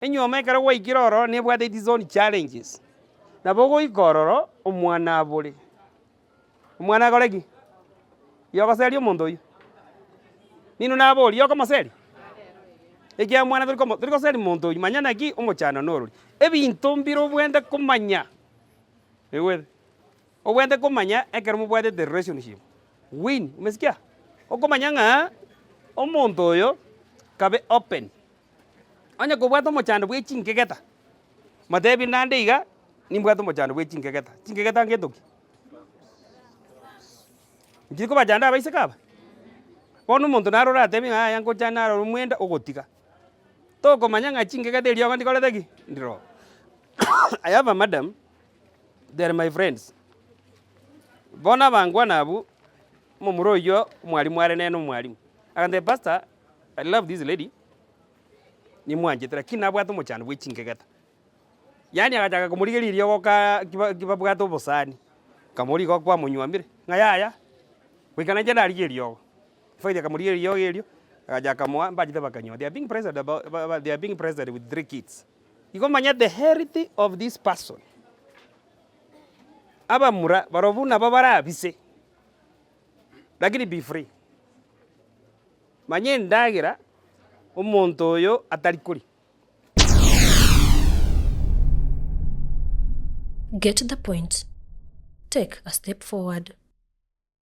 Enyuomo ekero gwaikire ororo nebwate its own challenges. Nabo goika omwana abore. Omwana agore ki? Yogoseri omonto oyo. Nino nabori yokomoseri. Ekia mwana turi goseri monto oyo manyana ki omochano norori. Ebinto mbiro obwende komanya. Egwete. Obwende komanya ekero mobwate the relationship. Win, umesikia? Okomanya ng'a omonto oyo kabe open. Anya kobwata omochando bwe chinkegeta. Matebi nande iga nimbwata omochando bwe chinkegeta. Chinkegeta ngetoki. Ndiko bajanda abaise kaba. Bono omonto narora atemi ng'a yangochana aroro mwenda ogotiga. Tokomanya ng'a chinkegeta eriogo ndikorete ki? Ndiro. I have a madam. They are my friends. Bona bangwa nabu momuro yo mwalimu are neno mwalimu. And the pastor, I love this lady. Ni mwanje lakini nabwata omochando bwe chinkegeta. Yani agachaka kumurigeria eriogo ka kibabwata obosani. Kamuri go kwa munywamire. Ng'ayaya. Wikana jana ari eriogo. Faida kamurigeria eriogo erio. Agachaka mwa mbajite bakanyo. They are being present with 3 kids. You manya the heritage of this person. Abamura barobuna babara bise. Lakini be free. Manye ndagira omonto oyo atari kuri. Get the point. Take a step forward.